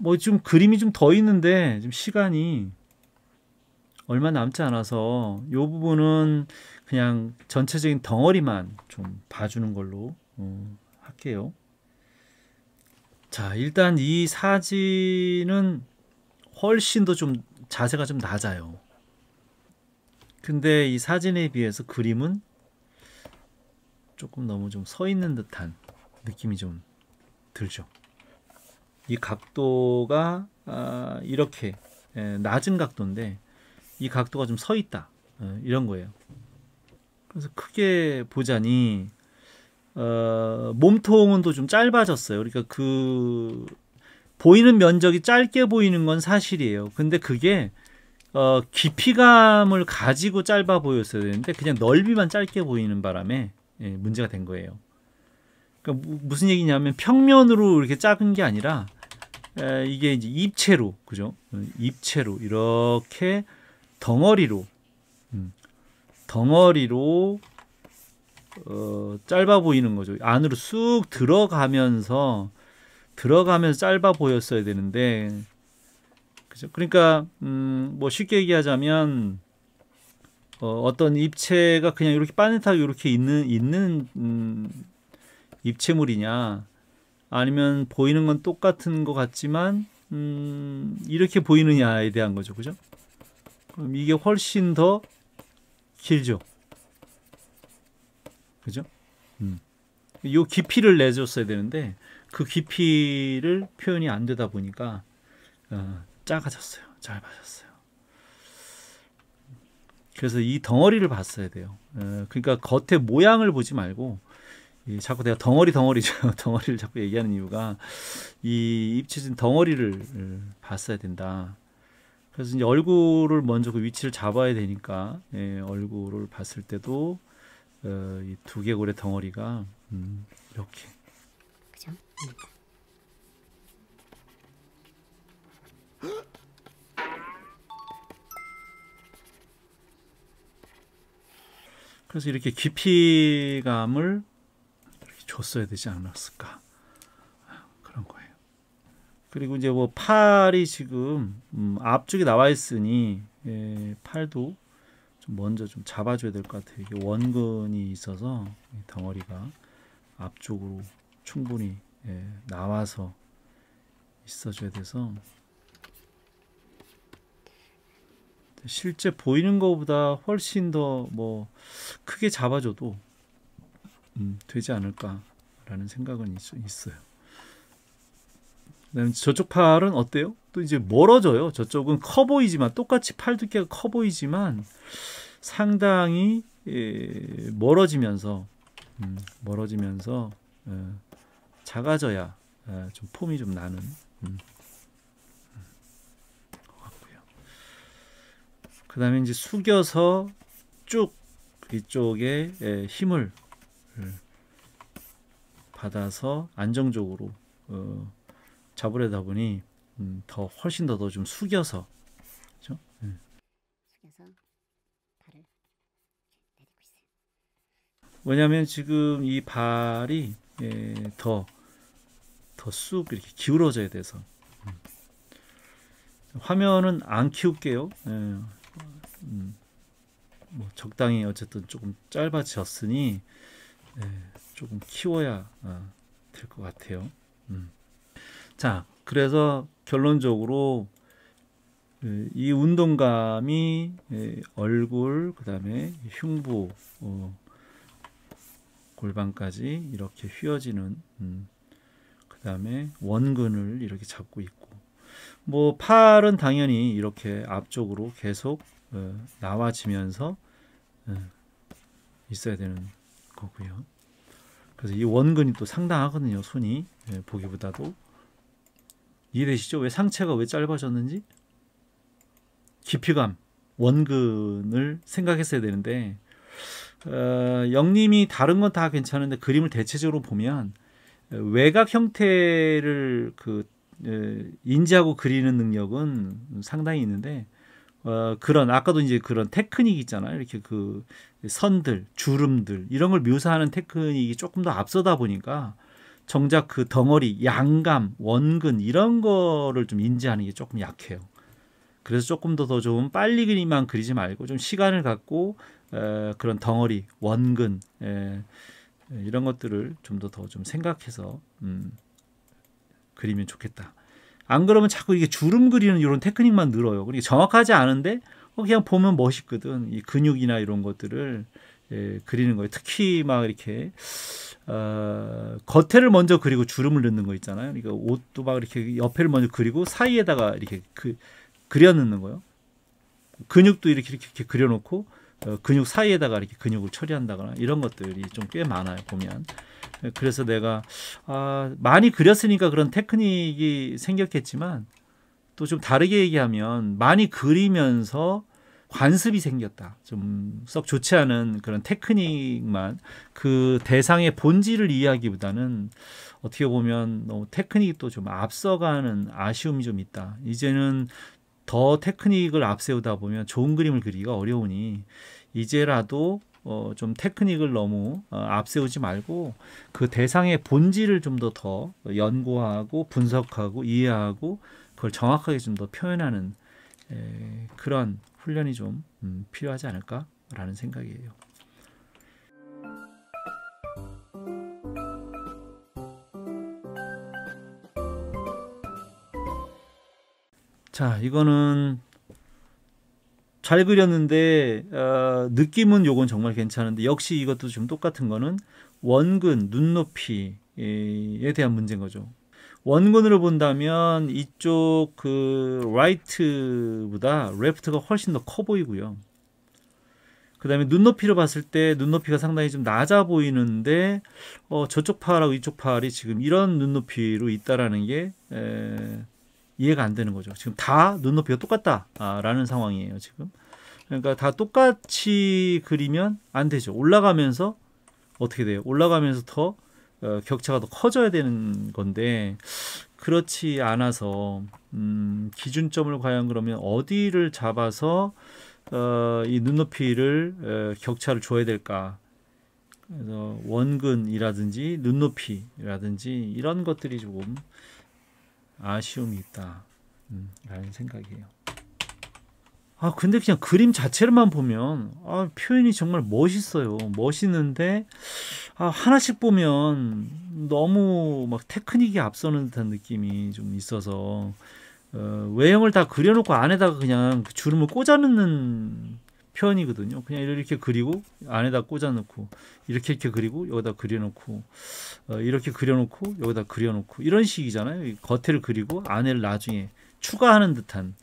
뭐 좀 그림이 좀 더 있는데 좀 시간이 얼마 남지 않아서 이 부분은 그냥 전체적인 덩어리만 좀 봐주는 걸로 할게요. 자, 일단 이 사진은 훨씬 더 좀 자세가 좀 낮아요. 근데 이 사진에 비해서 그림은 조금 너무 좀 서 있는 듯한 느낌이 좀 들죠. 이 각도가 이렇게 낮은 각도인데 이 각도가 좀 서 있다, 이런 거예요. 그래서 크게 보자니 몸통은 또 좀 짧아졌어요. 그러니까 그 보이는 면적이 짧게 보이는 건 사실이에요. 근데 그게 깊이감을 가지고 짧아 보였어야 되는데 그냥 넓이만 짧게 보이는 바람에 문제가 된 거예요. 그러니까 무슨 얘기냐면 평면으로 이렇게 작은 게 아니라 이게 이제 입체로, 그죠? 입체로 이렇게 덩어리로 짧아 보이는 거죠. 안으로 쑥 들어가면서 짧아 보였어야 되는데, 그죠? 그러니까 뭐 쉽게 얘기하자면 어떤 입체가 그냥 이렇게 빠듯하게 이렇게 있는 입체물이냐, 아니면 보이는 건 똑같은 것 같지만 이렇게 보이느냐에 대한 거죠, 그죠? 그럼 이게 훨씬 더 길죠, 그죠? 요 깊이를 내줬어야 되는데 그 깊이를 표현이 안 되다 보니까 작아졌어요, 짧아졌어요. 그래서 이 덩어리를 봤어야 돼요. 그러니까 겉의 모양을 보지 말고 자꾸 내가 덩어리죠. 덩어리를 자꾸 얘기하는 이유가 이 입체진 덩어리를 봤어야 된다. 그래서 이제 얼굴을 먼저 그 위치를 잡아야 되니까 얼굴을 봤을 때도 이 두개골의 덩어리가 이렇게, 그죠? 그래서 이렇게 깊이감을 이렇게 줬어야 되지 않았을까, 그런 거예요. 그리고 이제 뭐 팔이 지금 앞쪽에 나와 있으니 팔도 좀 먼저 좀 잡아줘야 될 것 같아요. 이게 원근이 있어서 덩어리가 앞쪽으로 충분히 나와서 있어줘야 돼서 실제 보이는 것보다 훨씬 더 뭐 크게 잡아줘도 되지 않을까라는 생각은 있어요. 그다음에 저쪽 팔은 어때요? 또 이제 멀어져요. 저쪽은 커 보이지만, 똑같이 팔 두께가 커 보이지만 상당히 멀어지면서 작아져야 좀 폼이 좀 나는 것 같고요. 그 다음에 이제 숙여서 쭉 이쪽에 힘을 받아서 안정적으로 잡으려다 보니 더 훨씬 더 좀 숙여서, 그렇죠? 숙여서 발을 내딛고 있어요. 왜냐하면 지금 이 발이 더 쑥 이렇게 기울어져야 돼서. 화면은 안 키울게요. 뭐 적당히 어쨌든 조금 짧아졌으니 조금 키워야 될 것 같아요. 자, 그래서 결론적으로 이 운동감이 얼굴, 그 다음에 흉부, 골반까지 이렇게 휘어지는, 그 다음에 원근을 이렇게 잡고 있고, 뭐 팔은 당연히 이렇게 앞쪽으로 계속 나와지면서 있어야 되는 거고요. 그래서 이 원근이 또 상당하거든요, 손이 보기보다도. 이해되시죠? 왜 상체가 왜 짧아졌는지? 깊이감, 원근을 생각했어야 되는데 영님이 다른 건 다 괜찮은데 그림을 대체적으로 보면 외곽 형태를 인지하고 그리는 능력은 상당히 있는데 그런 아까도 이제 그런 테크닉 있잖아요. 이렇게 그 선들, 주름들 이런 걸 묘사하는 테크닉이 조금 더 앞서다 보니까 정작 그 덩어리, 양감, 원근 이런 거를 좀 인지하는 게 조금 약해요. 그래서 조금 더 좀 빨리 그리만 그리지 말고 좀 시간을 갖고 그런 덩어리, 원근 이런 것들을 좀 더 좀 생각해서 그리면 좋겠다. 안 그러면 자꾸 이게 주름 그리는 이런 테크닉만 늘어요. 그러니까 정확하지 않은데 그냥 보면 멋있거든. 이 근육이나 이런 것들을 그리는 거예요. 특히 막 이렇게 겉에를 먼저 그리고 주름을 넣는 거 있잖아요. 그러니까 옷도 막 이렇게 옆에를 먼저 그리고 사이에다가 이렇게 그려 넣는 거예요. 근육도 이렇게 그려놓고 근육 사이에다가 이렇게 근육을 처리한다거나 이런 것들이 좀 꽤 많아요. 보면. 그래서 내가 많이 그렸으니까 그런 테크닉이 생겼겠지만 또 좀 다르게 얘기하면 많이 그리면서 관습이 생겼다. 좀 썩 좋지 않은 그런 테크닉만 그 대상의 본질을 이해하기보다는 어떻게 보면 너무 테크닉이 또 좀 앞서가는 아쉬움이 좀 있다. 이제는 더 테크닉을 앞세우다 보면 좋은 그림을 그리기가 어려우니 이제라도 좀 테크닉을 너무 앞세우지 말고 그 대상의 본질을 좀 더 연구하고 분석하고 이해하고 그걸 정확하게 좀 더 표현하는 그런 훈련이 좀 필요하지 않을까라는 생각이에요. 자, 이거는 잘 그렸는데 느낌은 요건 정말 괜찮은데 역시 이것도 좀 똑같은 거는 원근, 눈높이에 대한 문제인 거죠. 원근으로 본다면 이쪽 그 라이트보다 레프트가 훨씬 더 커 보이고요. 그 다음에 눈높이로 봤을 때 눈높이가 상당히 좀 낮아 보이는데 저쪽 팔하고 이쪽 팔이 지금 이런 눈높이로 있다라는 게 이해가 안 되는 거죠. 지금 다 눈높이가 똑같다라는 상황이에요. 지금. 그러니까 다 똑같이 그리면 안 되죠. 올라가면서 어떻게 돼요? 올라가면서 더 격차가 더 커져야 되는 건데 그렇지 않아서 기준점을 과연 그러면 어디를 잡아서 이 눈높이를 격차를 줘야 될까? 그래서 원근이라든지 눈높이라든지 이런 것들이 조금 아쉬움이 있다. 라는 생각이에요. 근데 그냥 그림 자체를만 보면 표현이 정말 멋있어요. 멋있는데 하나씩 보면 너무 막 테크닉이 앞서는 듯한 느낌이 좀 있어서 외형을 다 그려놓고 안에다가 그냥 그 주름을 꽂아넣는 표현이거든요. 그냥 이렇게 그리고 안에다 꽂아놓고 이렇게 그리고 여기다 그려놓고 이렇게 그려놓고 여기다 그려놓고 이런 식이잖아요. 겉에를 그리고 안에를 나중에 추가하는 듯한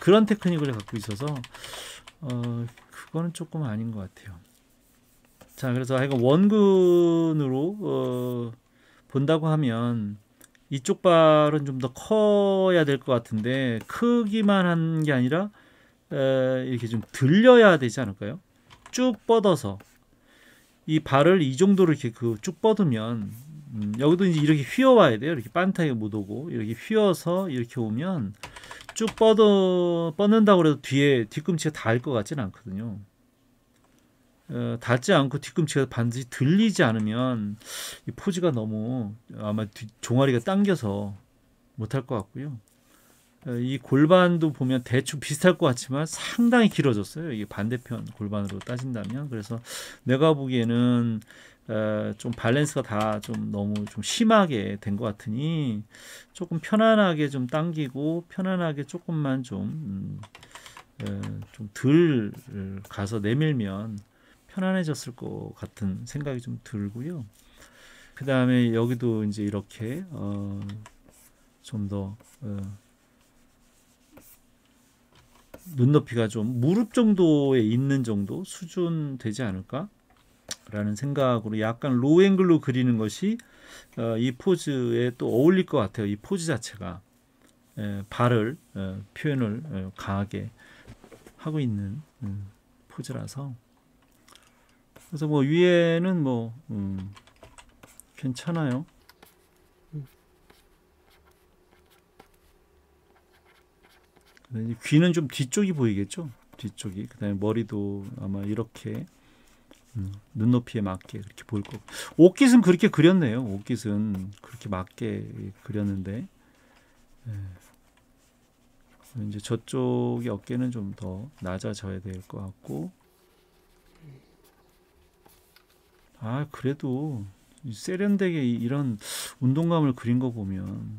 그런 테크닉을 갖고 있어서 그거는 조금 아닌 것 같아요. 자, 그래서 하여간 원근으로 본다고 하면 이쪽 발은 좀 더 커야 될 것 같은데 크기만 한 게 아니라 이렇게 좀 들려야 되지 않을까요? 쭉 뻗어서 이 발을 이 정도로 이렇게 쭉 뻗으면 여기도 이제 이렇게 휘어와야 돼요. 이렇게 반타게 못 오고 이렇게 휘어서 이렇게 오면 쭉 뻗는다고 해도 뒤꿈치가 닿을 것 같지는 않거든요. 닿지 않고 뒤꿈치가 반드시 들리지 않으면 이 포즈가 너무 아마 종아리가 당겨서 못할 것 같고요. 이 골반도 보면 대충 비슷할 것 같지만 상당히 길어졌어요. 이게 반대편 골반으로 따진다면. 그래서 내가 보기에는 좀 밸런스가 다 좀 너무 좀 심하게 된 것 같으니 조금 편안하게 좀 당기고 편안하게 조금만 좀 덜 가서 내밀면 편안해졌을 것 같은 생각이 좀 들고요. 그 다음에 여기도 이제 이렇게 좀 더 눈높이가 좀 무릎 정도에 있는 정도 수준 되지 않을까? 라는 생각으로 약간 로우 앵글로 그리는 것이 이 포즈에 또 어울릴 것 같아요. 이 포즈 자체가 발을 표현을 강하게 하고 있는 포즈라서 그래서 뭐 위에는 뭐 괜찮아요. 귀는 좀 뒤쪽이 보이겠죠. 뒤쪽이. 그다음에 머리도 아마 이렇게 눈높이에 맞게 그렇게 보일 거고. 옷깃은 그렇게 그렸네요. 옷깃은 그렇게 맞게 그렸는데 이제 저쪽의 어깨는 좀 더 낮아져야 될 것 같고. 아 그래도 세련되게 이런 운동감을 그린 거 보면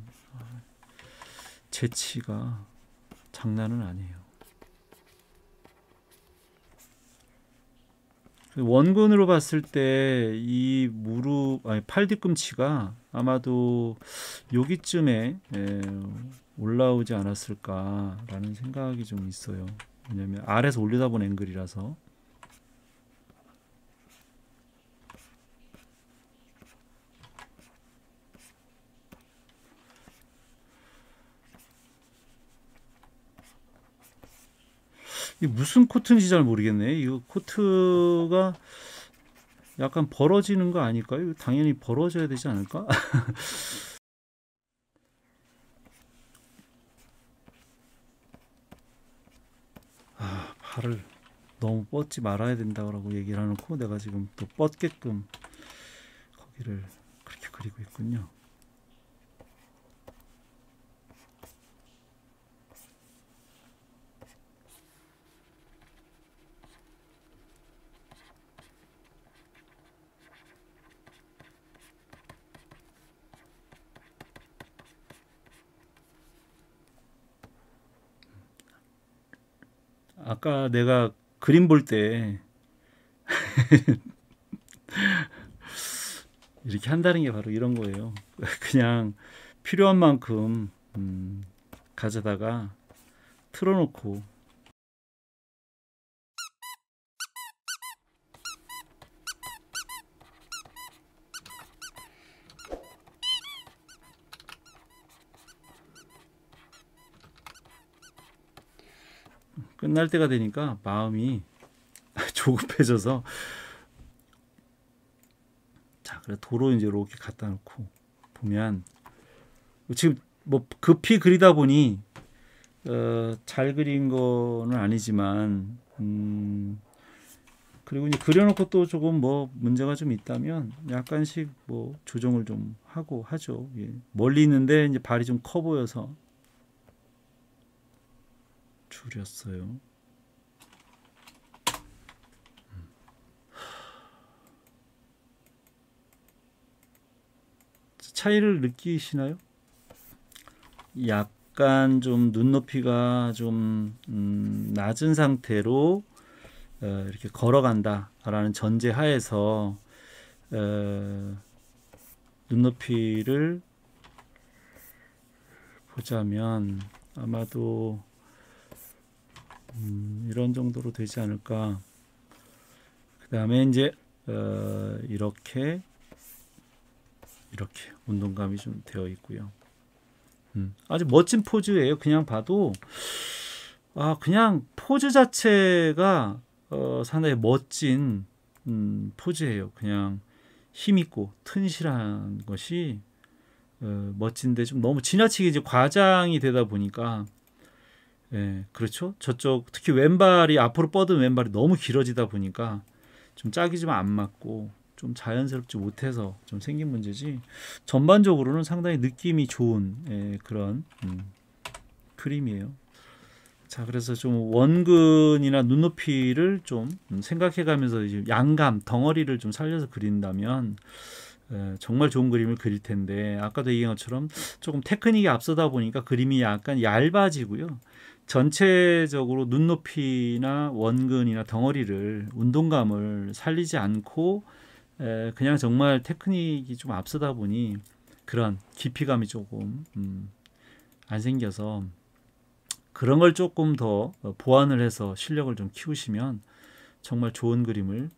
재치가 장난은 아니에요. 원근으로 봤을 때 이 무릎, 아니 팔 뒤꿈치가 아마도 여기쯤에 올라오지 않았을까라는 생각이 좀 있어요. 왜냐면 아래에서 올려다본 앵글이라서. 이 무슨 코트인지 잘 모르겠네. 이거 코트가 약간 벌어지는 거 아닐까요? 당연히 벌어져야 되지 않을까? 아, 팔을 너무 뻗지 말아야 된다고 얘기를 해놓고 내가 지금 또 뻗게끔 거기를 그렇게 그리고 있군요. 아까 내가 그림 볼 때 이렇게 한다는 게 바로 이런 거예요. 그냥 필요한 만큼 가져다가 틀어놓고 끝날 때가 되니까 마음이 조급해져서 자 그래 도로 이제 이렇게 갖다 놓고 보면 지금 뭐 급히 그리다 보니 잘 그린 거는 아니지만 그리고 이제 그려놓고 또 조금 뭐 문제가 좀 있다면 약간씩 뭐 조정을 좀 하고 하죠. 예. 멀리 있는데 이제 발이 좀 커 보여서 줄였어요. 차이를 느끼시나요? 약간 좀 눈높이가 좀 낮은 상태로 이렇게 걸어간다라는 전제 하에서 눈높이를 보자면 아마도 이런 정도로 되지 않을까. 그 다음에 이제 이렇게 운동감이 좀 되어 있고요. 아주 멋진 포즈예요. 그냥 봐도 그냥 포즈 자체가 상당히 멋진 포즈예요. 그냥 힘있고 튼실한 것이 멋진데 좀 너무 지나치게 이제 과장이 되다 보니까 그렇죠. 저쪽 특히 왼발이 앞으로 뻗은 왼발이 너무 길어지다 보니까 좀 짝이 좀 안 맞고 좀 자연스럽지 못해서 좀 생긴 문제지 전반적으로는 상당히 느낌이 좋은 그런 그림이에요. 자 그래서 좀 원근이나 눈높이를 좀 생각해가면서 이제 양감 덩어리를 좀 살려서 그린다면 정말 좋은 그림을 그릴 텐데 아까도 얘기한 것처럼 조금 테크닉이 앞서다 보니까 그림이 약간 얇아지고요. 전체적으로 눈높이나 원근이나 덩어리를 운동감을 살리지 않고 그냥 정말 테크닉이 좀 앞서다 보니 그런 깊이감이 조금 안 생겨서 그런 걸 조금 더 보완을 해서 실력을 좀 키우시면 정말 좋은 그림을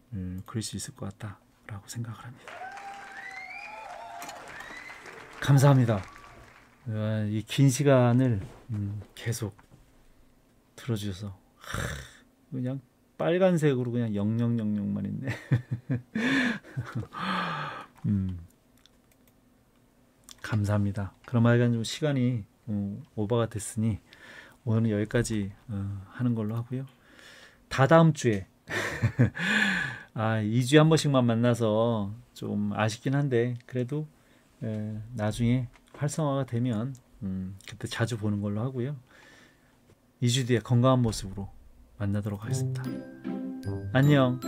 그릴 수 있을 것 같다라고 생각을 합니다. 감사합니다. 이 긴 시간을 계속 들어주셔서 그냥 빨간색으로 그냥 0000만 있네. 감사합니다. 그럼 하여간 좀 시간이 오버가 됐으니 오늘은 여기까지 하는 걸로 하고요. 다다음 주에 2주에 한 번씩만 만나서 좀 아쉽긴 한데 그래도 나중에 활성화가 되면 그때 자주 보는 걸로 하고요. 2주 뒤에 건강한 모습으로 만나도록 하겠습니다. 안녕.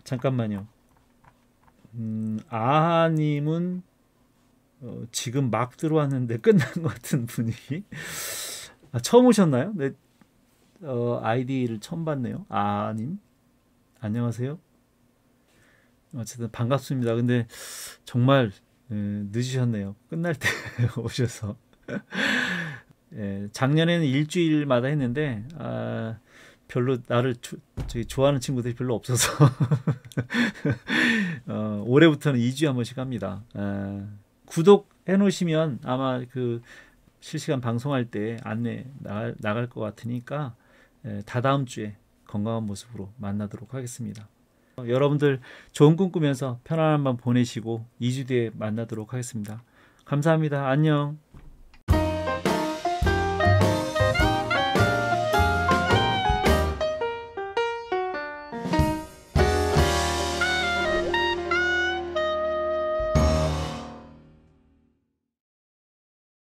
잠깐만요. 아하님은 지금 막 들어왔는데 끝난 것 같은 분위기. 처음 오셨나요? 네, 아이디를 처음 봤네요. 아님, 안녕하세요. 어쨌든 반갑습니다. 근데 정말 늦으셨네요. 끝날 때 오셔서. 작년에는 일주일마다 했는데 별로 나를 저기 좋아하는 친구들이 별로 없어서 올해부터는 2주에 한 번씩 합니다. 구독해 놓으시면 아마 그 실시간 방송할 때 안내 나갈 것 같으니까 다다음 주에 건강한 모습으로 만나도록 하겠습니다. 여러분들 좋은 꿈 꾸면서 편안한 밤 보내시고 2주 뒤에 만나도록 하겠습니다. 감사합니다. 안녕.